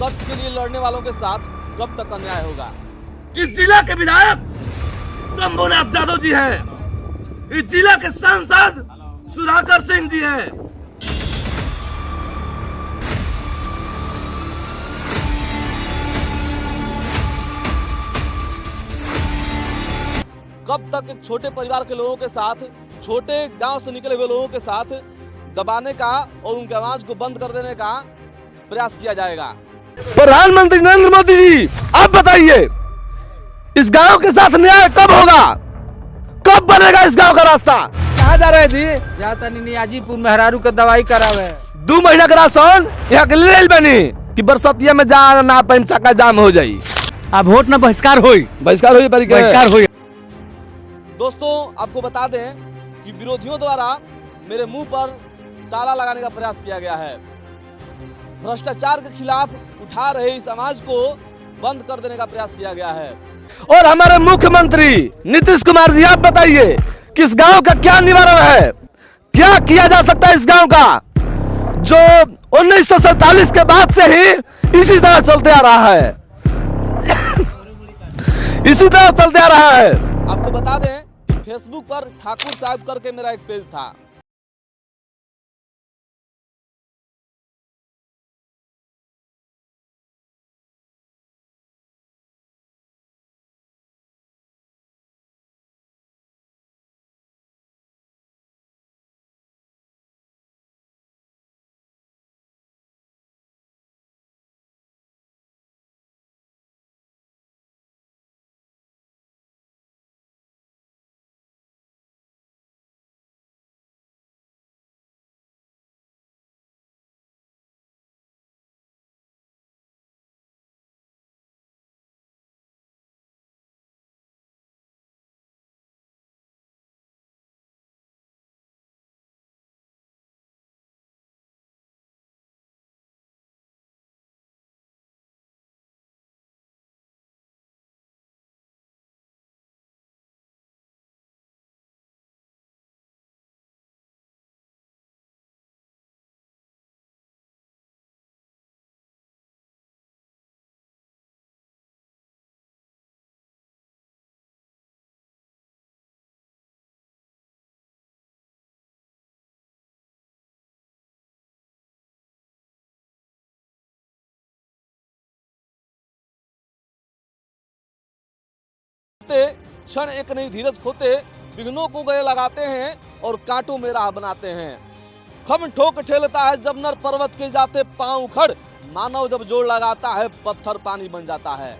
सच के लिए लड़ने वालों के साथ कब तक अन्याय होगा। इस जिला के विधायक शंभुनाथ यादव जी हैं, इस जिला के सांसद सुधाकर सिंह जी हैं। कब तक एक छोटे परिवार के लोगों के साथ, छोटे गांव से निकले हुए लोगों के साथ दबाने का और उनकी आवाज को बंद कर देने का प्रयास किया जाएगा। प्रधानमंत्री नरेंद्र मोदी जी, आप बताइए इस गांव के साथ न्याय कब होगा, कब बनेगा इस गांव का रास्ता। कहाँ जा रहे जी? जाता नहीं आजीपुर मेहरारू का दवाई करावे। 2 महीना का राशन यहाँ के ले बनी कि बरसतिया में जा ना पैसा का जाम हो जाये। अब वोट न बहिष्कार होई, बहिष्कार होई। दोस्तों, आपको बता दें कि विरोधियों द्वारा मेरे मुंह पर ताला लगाने का प्रयास किया गया है। भ्रष्टाचार के खिलाफ उठा रहे इस आवाज को बंद कर देने का प्रयास किया गया है। और हमारे मुख्यमंत्री नीतीश कुमार जी, आप बताइए कि इस गांव का क्या निवारण है, क्या किया जा सकता है इस गांव का, जो 1947 के बाद से ही इसी तरह चलते आ रहा है इसी तरह चलते आ रहा है। आपको बता दें कि फेसबुक पर ठाकुर साहब करके मेरा एक पेज था। क्षण एक नहीं धीरज खोते, विघ्नों को गले लगाते हैं और कांटों में राह बनाते हैं। खम ठोक ठेलता है जब नर पर्वत के जाते पांव उखड़, मानव जब जोड़ लगाता है पत्थर पानी बन जाता है।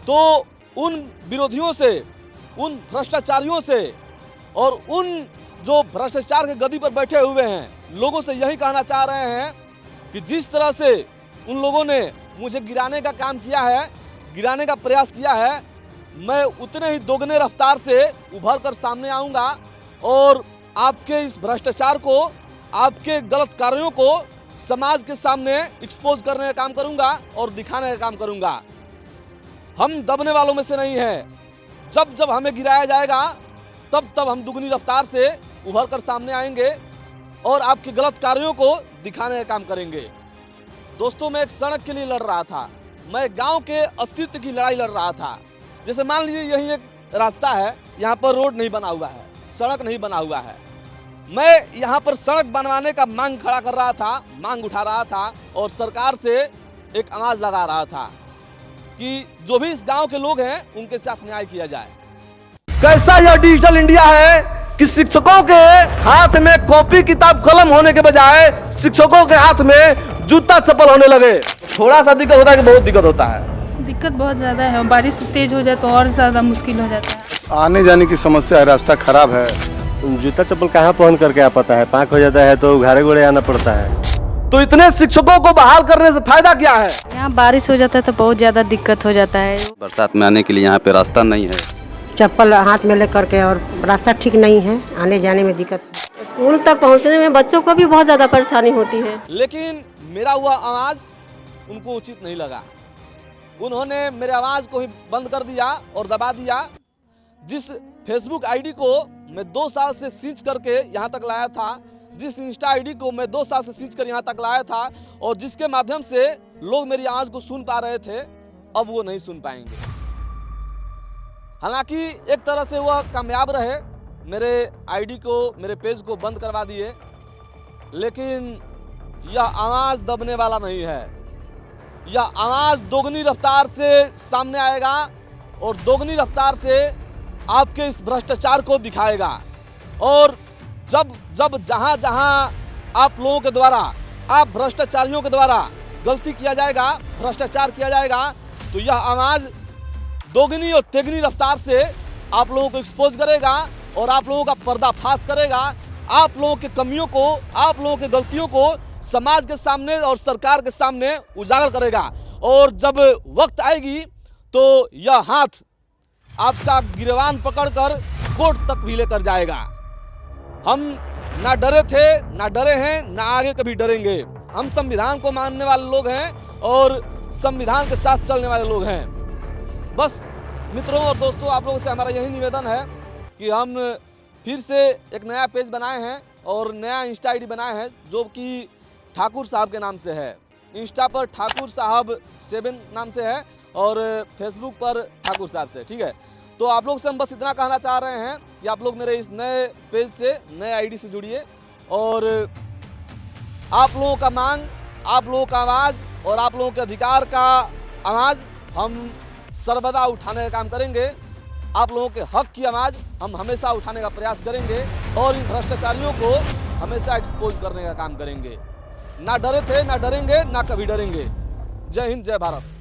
तो उन विरोधियों से, उन भ्रष्टाचारियों से और उन जो भ्रष्टाचार के गद्दी पर बैठे हुए हैं लोगों से यही कहना चाह रहे हैं कि जिस तरह से उन लोगों ने मुझे गिराने का काम किया है, गिराने का प्रयास किया है, मैं उतने ही दोगुने रफ्तार से उभर कर सामने आऊंगा और आपके इस भ्रष्टाचार को, आपके गलत कार्यों को समाज के सामने एक्सपोज करने का काम करूंगा और दिखाने का काम करूंगा। हम दबने वालों में से नहीं हैं। जब जब हमें गिराया जाएगा तब तब हम दुगनी रफ्तार से उभर कर सामने आएंगे और आपके गलत कार्यों को दिखाने का काम करेंगे। दोस्तों, मैं एक सड़क के लिए लड़ रहा था, मैं गांव के अस्तित्व की लड़ाई लड़ रहा था। जैसे मान लीजिए यही एक रास्ता है, यहाँ पर रोड नहीं बना हुआ है, सड़क नहीं बना हुआ है। मैं यहाँ पर सड़क बनवाने का मांग खड़ा कर रहा था, मांग उठा रहा था और सरकार से एक आवाज लगा रहा था कि जो भी इस गांव के लोग हैं उनके साथ न्याय किया जाए। कैसा यह डिजिटल इंडिया है कि शिक्षकों के हाथ में कॉपी किताब कलम होने के बजाय शिक्षकों के हाथ में जूता चप्पल होने लगे। थोड़ा सा दिक्कत होता है कि बहुत दिक्कत होता है। दिक्कत बहुत ज़्यादा है, बारिश तेज हो जाए तो और ज़्यादा मुश्किल हो जाता है। आने जाने की समस्या है, रास्ता खराब है। जूता चप्पल कहाँ पहन करके आ पाता है, पाँक हो जाता है तो घाड़े घोड़े आना पड़ता है। तो इतने शिक्षकों को बहाल करने से फायदा क्या है? यहाँ बारिश हो जाता है तो बहुत ज़्यादा दिक्कत हो जाता है। बरसात में आने के लिए यहाँ पे रास्ता नहीं है, चप्पल हाथ में लेकर के, और रास्ता ठीक नहीं है, आने जाने में दिक्कत है। स्कूल तक पहुँचने में बच्चों को भी बहुत ज़्यादा परेशानी होती है। लेकिन मेरा हुआ आवाज़ उनको उचित नहीं लगा। उन्होंने मेरे आवाज़ को ही बंद कर दिया और दबा दिया। जिस फेसबुक आईडी को मैं 2 साल से सींच करके यहाँ तक लाया था, जिस इंस्टा आईडी को मैं 2 साल से सींच कर यहाँ तक लाया था और जिसके माध्यम से लोग मेरी आवाज को सुन पा रहे थे, अब वो नहीं सुन पाएंगे। हालांकि एक तरह से वह कामयाब रहे, मेरे आईडी को, मेरे पेज को बंद करवा दिए, लेकिन यह आवाज दबने वाला नहीं है। यह आवाज दोगुनी रफ्तार से सामने आएगा और दोगुनी रफ्तार से आपके इस भ्रष्टाचार को दिखाएगा। और जब जहां जहां आप लोगों के द्वारा, आप भ्रष्टाचारियों के द्वारा गलती किया जाएगा, भ्रष्टाचार किया जाएगा, तो यह आवाज दोगुनी और तेगुनी रफ्तार से आप लोगों को एक्सपोज करेगा और आप लोगों का पर्दाफाश करेगा, आप लोगों की कमियों को, आप लोगों की गलतियों को समाज के सामने और सरकार के सामने उजागर करेगा। और जब वक्त आएगी तो यह हाथ आपका गिरवान पकड़कर कोर्ट तक भी लेकर जाएगा। हम ना डरे थे, ना डरे हैं, ना आगे कभी डरेंगे। हम संविधान को मानने वाले लोग हैं और संविधान के साथ चलने वाले लोग हैं। बस मित्रों और दोस्तों, आप लोगों से हमारा यही निवेदन है कि हम फिर से एक नया पेज बनाए हैं और नया इंस्टा आईडी बनाए हैं, जो कि ठाकुर साहब के नाम से है। इंस्टा पर ठाकुर साहब 7 नाम से है और फेसबुक पर ठाकुर साहब से, ठीक है। तो आप लोग से हम बस इतना कहना चाह रहे हैं कि आप लोग मेरे इस नए पेज से, नए आईडी से जुड़िए और आप लोगों का मांग, आप लोगों का आवाज़ और आप लोगों के अधिकार का आवाज़ हम सर्वदा उठाने का काम करेंगे। आप लोगों के हक की आवाज़ हम हमेशा उठाने का प्रयास करेंगे और इन भ्रष्टाचारियों को हमेशा एक्सपोज करने का काम करेंगे। ना डरे थे, ना डरेंगे, ना कभी डरेंगे। जय हिंद, जय भारत।